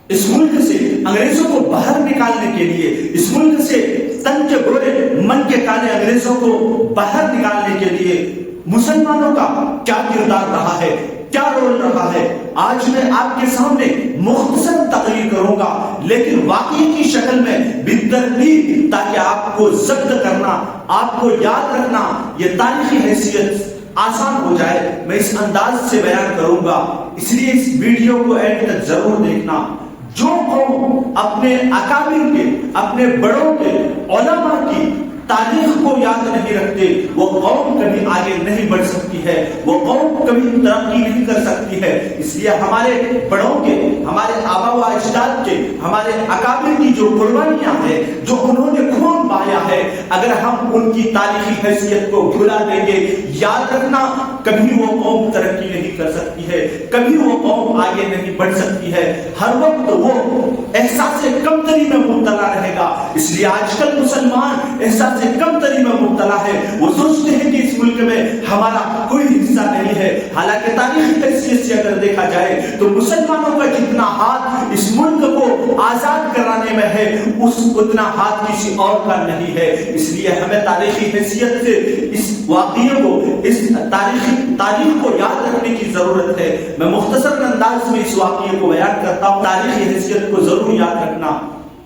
اس ملک سے انگریزوں کو باہر نکالنے کے لیے، اس ملک سے تن کے گورے من کے کالے انگریزوں کو باہر نکالنے کے لیے مسلمانوں کا کیا کردار رہا ہے، کیا رول رہا ہے، آج میں آپ کے سامنے مختصر تقریر کروں گا، لیکن واقعی کی شکل میں بالترتیب، تاکہ آپ کو ضبط کرنا، آپ کو یاد رکھنا، یہ تاریخی حیثیت آسان ہو جائے۔ میں اس انداز سے بیان کروں گا، اس لیے اس ویڈیو کو اینڈ تک ضرور دیکھنا۔ جو قوم اپنے اکابر کے، اپنے بڑوں کے، علماء کی تاریخ کو یاد نہیں رکھتے، وہ قوم کبھی آگے نہیں بڑھ سکتی ہے، وہ قوم کبھی ترقی نہیں کر سکتی ہے۔ اس لیے ہمارے بڑوں کے، ہمارے آبا و اجداد کے، ہمارے اکابر کی جو قربانیاں ہیں، جو انہوں نے خون بہایا ہے، اگر ہم ان کی تاریخی حیثیت کو بھلا دیں گے، یاد رکھنا کبھی وہ قوم ترقی نہیں کر سکتی ہے، کبھی وہ قوم آگے نہیں بڑھ سکتی ہے، ہر وقت وہ احساس کمتری میں مبتلا رہے گا۔ اس لیے آج کل مسلمان احساس کمتری میں مبتلا ہے، وہ سوچتے ہیں کہ اس ملک میں ہمارا کوئی حصہ نہیں ہے، حالانکہ تاریخی حیثیت سے اگر دیکھا جائے تو مسلمانوں کا جتنا ہاتھ اس ملک کو آزاد کرانے میں ہے، اتنا ہاتھ کسی اور کا نہیں ہے۔ اس لیے ہمیں تاریخی حیثیت سے اس واقعے کو، اس تاریخ کو یاد رکھنے کی ضرورت ہے۔ میں مختصر انداز میں اس واقعے کو بیان کرتا ہوں، تاریخی حیثیت کو ضرور یاد رکھنا۔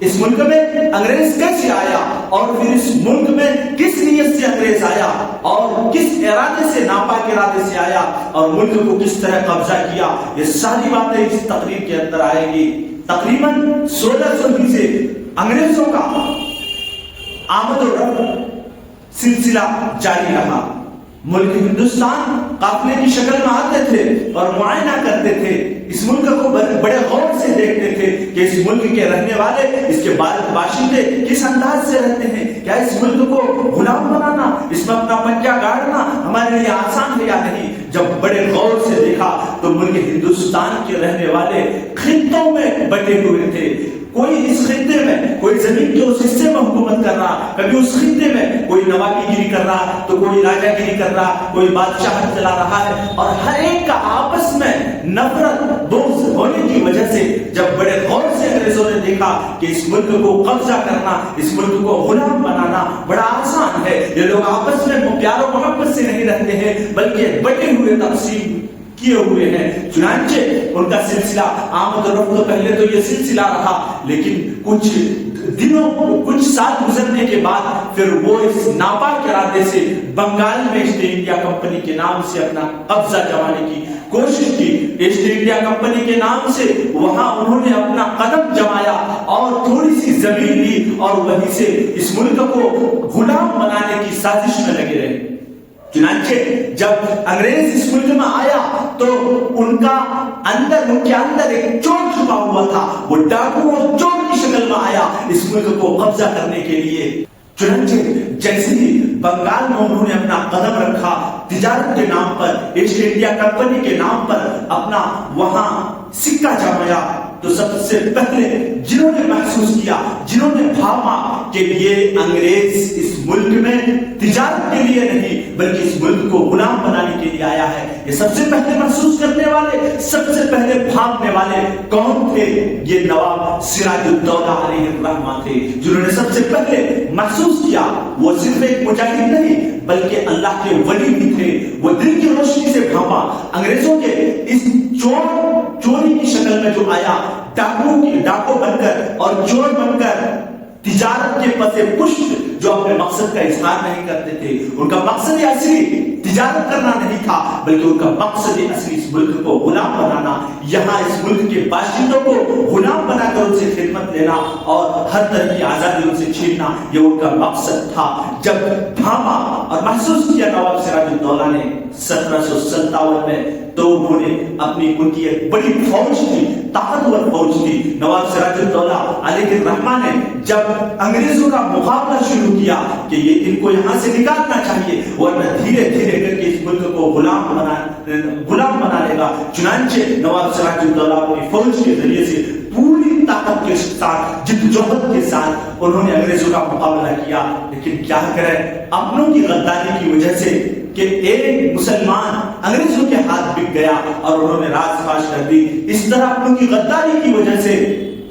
اس ملک میں انگریز کیسے آیا، اور پھر اس ملک میں کس نیت سے انگریز آیا، اور کس ارادے سے، ناپاک ارادے سے آیا، اور ملک کو کس طرح قبضہ کیا، یہ ساری باتیں اس تقریر کے اندر آئیں گی۔ تقریباً 1600 سے انگریزوں کا آمد و رفت سلسلہ جاری رہا۔ ملک ہندوستان قافلے کی شکل میں آتے تھے اور معائنہ کرتے تھے، اس ملک کو بڑے غور سے دیکھتے تھے کہ اس ملک کے رہنے والے، اس کے باشندے کس انداز سے رہتے ہیں، کیا اس ملک کو غلام بنانا، اس میں اپنا پنجہ گاڑنا ہمارے لیے آسان ہے یا نہیں۔ جب بڑے غور سے دیکھا تو ملک ہندوستان کے رہنے والے خطوں میں بٹے ہوئے تھے، کوئی اس خطے میں، کوئی زمین کے اس حصے میں حکومت کر رہا، کبھی اس خطے میں کوئی نوابی گیری کر رہا، تو کوئی راجا گیری کر رہا، کوئی بادشاہت چلا رہا ہے، اور ہر ایک کا آپس میں نفرت بغض ہونے کی وجہ سے جب بڑے غور سے انگریزوں نے دیکھا کہ اس ملک کو قبضہ کرنا، اس ملک کو غلام بنانا بڑا آسان ہے، یہ لوگ آپس میں پیار و محبت سے نہیں رہتے ہیں بلکہ بٹے ہوئے تقسیم کیے ہوئے ہیں، چنانچہ ان کا سلسلہ آمد و رفت، پہلے تو یہ سلسلہ رہا، لیکن کچھ دنوں، کچھ سال گزرنے کے بعد پھر وہ اس ناپاک ارادے سے بنگال میں ایسٹ انڈیا کمپنی کے نام سے اپنا قبضہ جمانے کی کوشش کی۔ ایسٹ انڈیا کمپنی کے نام سے وہاں انہوں نے اپنا قدم جمایا اور تھوڑی سی زمین لی، اور وہیں سے اس ملک کو غلام بنانے کی سازش میں لگے رہے۔ چنانچہ جب انگریز اس ملک میں آیا تو ان کے اندر ایک چور چھپا ہوا تھا، وہ ڈاکو اور چور کی شکل میں آیا اس ملک کو قبضہ کرنے کے لیے۔ چنانچہ جیسے ہی بنگال میں انہوں نے اپنا قدم رکھا، تجارت کے نام پر، ایسٹ انڈیا کمپنی کے نام پر اپنا وہاں سکہ جمایا، تو سب سے پہلے جنہوں نے محسوس کیا، جنہوں نے بھاپا کہ یہ انگریز اس ملک میں تجارت کے لیے نہیں بلکہ اس ملک کو غلام بنانے کے لیے آیا ہے، یہ سب سے پہلے محسوس کرنے والے، سب سے پہلے بھاگنے والے کون تھے؟ یہ نواب سراج الدولہ علیہ الرحمہ تھے، جنہوں نے سب سے پہلے محسوس کیا۔ وہ صرف ایک مجاہد نہیں بلکہ اللہ کے ولی بھی تھے، وہ دل کی روشنی سے بھاپا انگریزوں کے اس چوری کی شکل میں جو آیا، ڈاکو بن کر اور چور بن کر، تجارت کے پسے پشت جو اپنے مقصد کا اظہار نہیں کرتے تھے، ان کا مقصد اصلی تجارت کرنا نہیں تھا بلکہ ان کا مقصد اصلی اس ملک کو غلام بنانا، یہاں اس ملک کے باشندوں کو غلام بنا کر ان سے خدمت لینا اور ہر طرح کی آزادی ان سے چھیننا، یہ ان کا مقصد تھا۔ جب بھاپا اور محسوس کیا نواب سراج الدولہ نے 1757 میں، تو انہوں نے ان کی ایک بڑی فوج تھی، طاقتور فوج تھی، نواب سراج الدولہ علیہ الرحمہ نے جب انگریزوں کا مقابلہ شروع کیا کہ یہ ان کو یہاں سے نکالنا چاہیے ورنہ دھیرے دھیرے کر کے اس ملک کو غلام بنا لے گا، چنانچہ نواب سراج الدولہ اپنی فوج کے ذریعے سے پوری طاقت کے ساتھ، جدوجہد کے ساتھ انہوں نے انگریزوں کا مقابلہ کیا، لیکن کیا کریں، اپنوں کی غداری کی وجہ سے کہ ایک مسلمان انگریزوں کے ہاتھ بک گیا اور انہوں نے راز فاش کر دی، اس طرح اپنوں کی غداری کی وجہ سے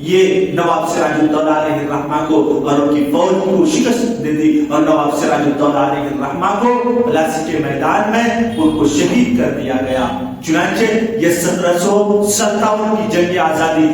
یہ نواب سراج الدولہ علیہ الرحمہ کو اور ان کی فوج کو شکست دے دی اور نواب سراج الدولہ علیہ الرحمہ کو پلاسی کے میدان میں ان کو شہید کر دیا گیا۔ چنانچہ یہ 1757 کی جنگ آزادی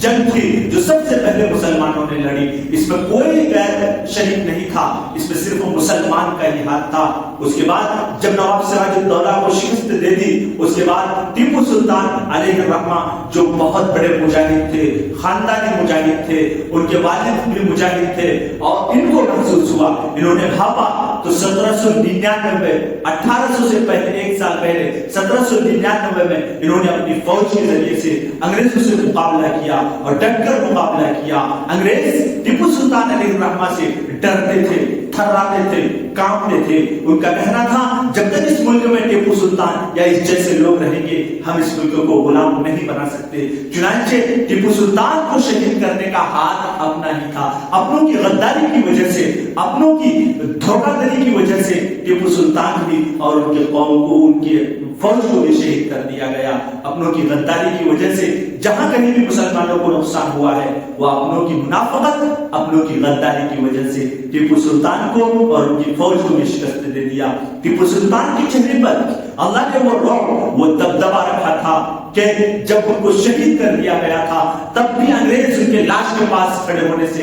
جنگ تھی جو سب سے پہلے مسلمانوں نے لڑی، اس میں کوئی غیر شہید نہیں تھا، اس میں صرف مسلمان کا ہی ہاتھ تھا۔ اس کے بعد جب نواب سراج الدولہ کو شکست دے دی، اس کے بعد ٹیپو سلطان علیہ الرحمہ جو بہت بڑے مجاہد تھے، خاندانی مجاہد تھے، ان کے والد بھی مجاہد تھے، اور ان کو محسوس ہوا، انہوں نے بھاپا تو 1799 1800 سے پہلے ایک سال پہلے 1799 میں انہوں نے اپنی فوج کے ذریعے سے انگریزوں سے مقابلہ کیا اور ڈٹ کر مقابلہ کیا۔ انگریز ٹیپو سلطان علیہ الرحمہ سے ڈرتے تھے، تھراتے تھے، کانپتے تھے۔ ان کا کہنا تھا جب تک اس ملک میں ٹیپو سلطان یا اس جیسے لوگ رہیں گے ہم اس ملک کو غلام نہیں بنا سکتے۔ چنانچہ ٹیپو سلطان کو شہید کرنے کا ہاتھ اپنا ہی تھا، اپنوں کی غداری کی وجہ سے، اپنوں کی دھوکہ دہی کی وجہ سے ٹیپو سلطان بھی اور ان کے قوم کو، ان کی فوج کو بھی شہید کر دیا گیا۔ اپنوں کی غداری کی وجہ سے جہاں کہیں بھی مسلمانوں کو نقصان ہوا ہے وہ اپنوں کی منافقت، اپنوں کی غداری کی وجہ سے ٹیپو سلطان کو اور ان کی فوج کو بھی شکست دے دیا۔ ٹیپو سلطان کے چہرے پر اللہ نے وہ رعب، وہ دبدبا رکھا تھا کہ جب ان کو شہید کر دیا گیا تھا تب بھی انگریز ان کے لاش کے پاس کھڑے ہونے سے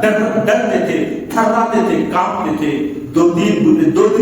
ڈرتے تھے، تھراتے تھے، کانپتے تھے۔ دو دن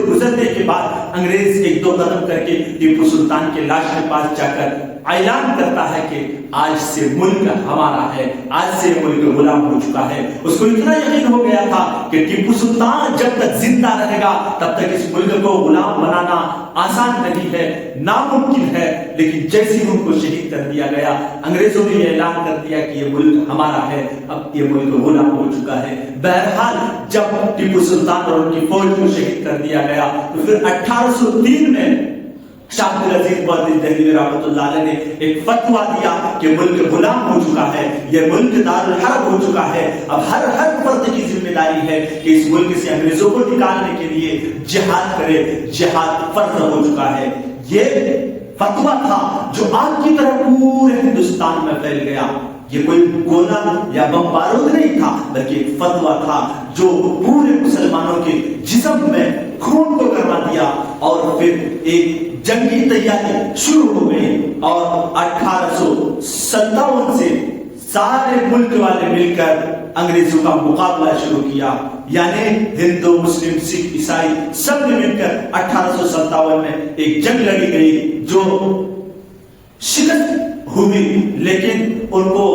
گزرنے کے بعد انگریز ایک دو قدم کر کے ٹیپو سلطان کے لاش کے پاس جا کر اعلان کرتا ہے کہ آج سے ملک ہمارا ہے، آج سے ملک غلام ہو چکا ہے۔ اس کو اتنا یقین ہو گیا تھا کہ ٹیپو سلطان جب تک زندہ رہے گا تب تک اس ملک کو غلام بنانا آسان نہیں ہے، ناممکن ہے۔ لیکن جیسے ہی ان کو شہید کر دیا گیا انگریزوں نے یہ اعلان کر دیا کہ یہ ملک ہمارا ہے، اب یہ ملک غلام ہو چکا ہے۔ بہرحال جب ٹیپو سلطان اور ان کی فوج کو شہید کر دیا گیا تو پھر 1803 میں شاہ عبدالعزیز بہدل دہلوی رحمۃ اللہ علیہ نے ایک فتویٰ دیا کہ ملک غلام ہو چکا ہے، یہ ملک دارالحرب ہو چکا ہے، اب ہر فرد کی ذمہ داری ہے کہ اس ملک سے انگریزوں کو نکالنے کے لیے جہاد کرے، جہاد فرض ہو چکا ہے۔ یہ فتویٰ تھا جو آگ کی طرح پورے ہندوستان میں پھیل گیا۔ یہ کوئی گولہ یا بم بارود نہیں تھا بلکہ ایک فتویٰ تھا جو پورے مسلمانوں کے جسم میں خون کو کروا دیا، اور پھر ایک جنگی تیاری شروع ہو گئی، اور 1857 سے سارے ملک والے مل کر انگریزوں کا مقابلہ شروع کیا، یعنی ہندو، مسلم، سکھ، عیسائی سب نے مل کر 1857 میں ایک جنگ لڑی گئی جو شکست ہوئی، لیکن ان کو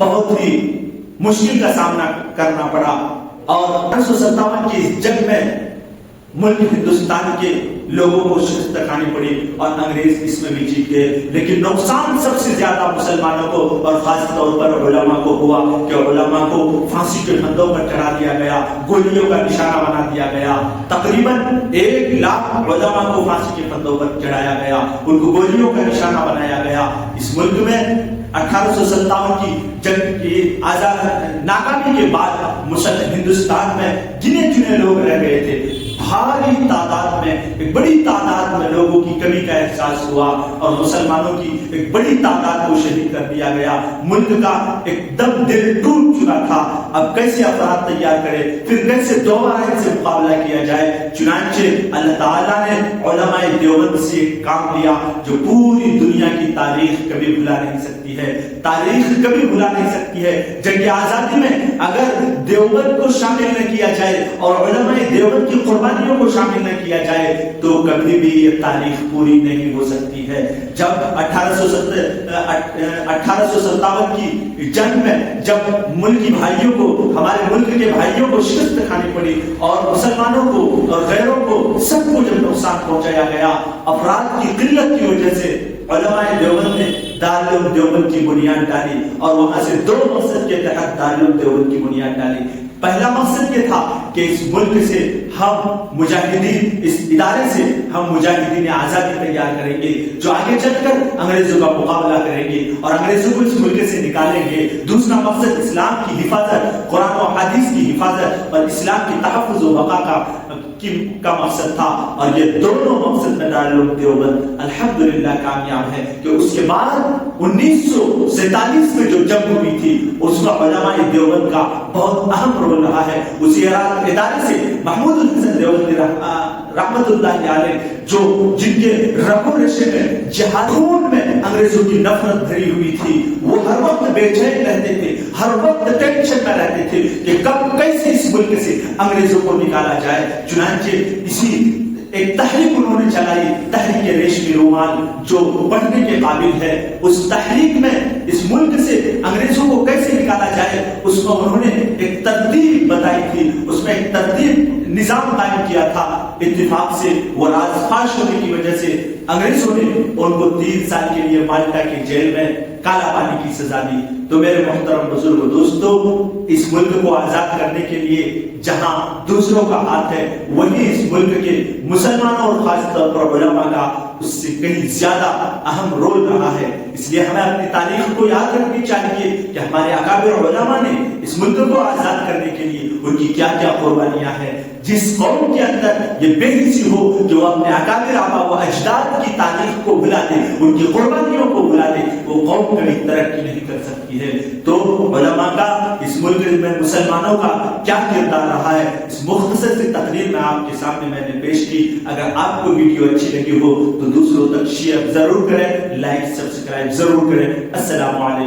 بہت ہی مشکل کا سامنا کرنا پڑا، اور 1857 کی اس جنگ میں ملک ہندوستان کے لوگوں کو شکست کھانی پڑی اور انگریز اس میں بھی جیت گئے۔ لیکن نقصان سب سے زیادہ مسلمانوں کو اور خاص طور پر علماء کو ہوا کہ علماء کو پھانسی کے پھندوں پر چڑھا دیا گیا، گولیوں کا نشانہ بنا دیا گیا۔ تقریباً 1 لاکھ علماء کو پھانسی کے پھندوں پر چڑھایا گیا، ان کو گولیوں کا نشانہ بنایا گیا۔ اس ملک میں 1857 کی جنگ کی ناکامی کے بعد ہندوستان میں گنے چنے لوگ رہ گئے تھے۔ بھاری تعداد میں، ایک بڑی تعداد میں لوگوں کی کمی کا احساس ہوا اور مسلمانوں کی ایک بڑی تعداد کو شہید کر دیا گیا۔ ملک کا ایک دم دل ٹوٹ چکا تھا، اب کیسے افراد تیار کرے، پھر کیسے دوبارہ ان سے مقابلہ کیا جائے۔ چنانچہ اللہ تعالیٰ نے علماء دیوبند سے ایک کام لیا جو پوری دنیا کی تاریخ کبھی بھلا نہیں سکتی ہے، تاریخ کبھی بھلا نہیں سکتی ہے۔ جنگ آزادی میں اگر دیوبند کو شامل نہ کیا جائے اور علماء دیوبند کی قربانیوں کو شامل نہ کیا جائے تو کبھی بھی یہ تاریخ پوری نہیں ہو سکتی ہے۔ جب 1857 کی جنگ میں جب ملکی بھائیوں کو، ہمارے ملک کے بھائیوں کو شکست کھانی پڑی اور مسلمانوں کو اور غیروں کو سب کو جب نقصان پہنچایا گیا، افراد کی قلت کی وجہ سے علماء دیوبند نے دارالعلوم دیوبند کی بنیاد ڈالی، اور وہاں سے 2 مقصد کے تحت دارالعلوم دیوبند کی بنیاد ڈالی۔ پہلا مقصد یہ تھا کہ اس ملک سے ہم مجاہدین، اس ادارے سے ہم مجاہدین آزادی تیار کریں گے جو آگے چل کر انگریزوں کا مقابلہ کریں گے اور انگریزوں کو اس ملک سے نکالیں گے. دوسرا مقصد اسلام کی حفاظت، قرآن و حدیث کی حفاظت اور اسلام کی تحفظ و بقا کا مقصد تھا. اور یہ دونوں مقصد میں دارالعلوم دیوبند الحمدللہ کامیاب ہے کہ اس کے بعد 1947 میں جو جنگ ہوئی تھی اس میں علماء دیوبند کا بہت اہم رول رہا ہے. اسی ادارے سے محمود الحسن دیوبندی رحمت اللہ علیہ جو جن کے رگو رشے میں جہاد خون میں انگریزوں کی نفرت بھری ہوئی تھی، وہ ہر وقت بے چین رہتے تھے، ہر وقت ٹینشن میں رہتے تھے کہ کب کیسے اس ملک سے انگریزوں کو نکالا جائے. چنانچہ اسی ایک تحریک انہوں نے چلائی، تحریک ریشمی رومال، جو پڑھنے کے قابل ہے. اس تحریک میں اس ملک سے انگریزوں کو کیسے نکالا جائے اس میں انہوں نے ایک ترتیب بتائی تھی، اس میں ایک ترتیب نظام قائم کیا تھا. اتفاق سے وہ راز فاش ہونے کی وجہ سے انگریزوں نے ان کو 3 سال کے لیے مالٹا کی جیل میں کالا پانی کی سزا دی. تو میرے محترم بزرگ دوستو، اس ملک کو آزاد کرنے کے لیے جہاں دوسروں کا ہاتھ ہے، وہی اس ملک کے مسلمانوں اور خاص طور پر علماء کا اس سے کہیں زیادہ اہم رول رہا ہے. اس لیے ہمیں اپنی تاریخ کو یاد رکھنی چاہیے کہ ہمارے اکابر علماء نے اس ملک کو آزاد کرنے کے لیے ان کی کیا کیا قربانیاں ہیں. جس قوم کے اندر یہ بے حسی ہو کہ وہ اپنے اکابر آبا و اجداد کی تاریخ کو بھلا دے، ان کی قربانیوں کو بھلا دے، وہ قوم کبھی ترقی نہیں کر سکتی ہے. تو علماء کا اس ملک میں مسلمانوں کا کیا کردار رہا ہے، اس مختصر سی تقریر میں آپ کے سامنے میں نے پیش کی. اگر آپ کو ویڈیو اچھی لگی ہو تو دوسروں تک شیئر ضرور کریں، لائک سبسکرائب ضرور کریں. السلام علیکم.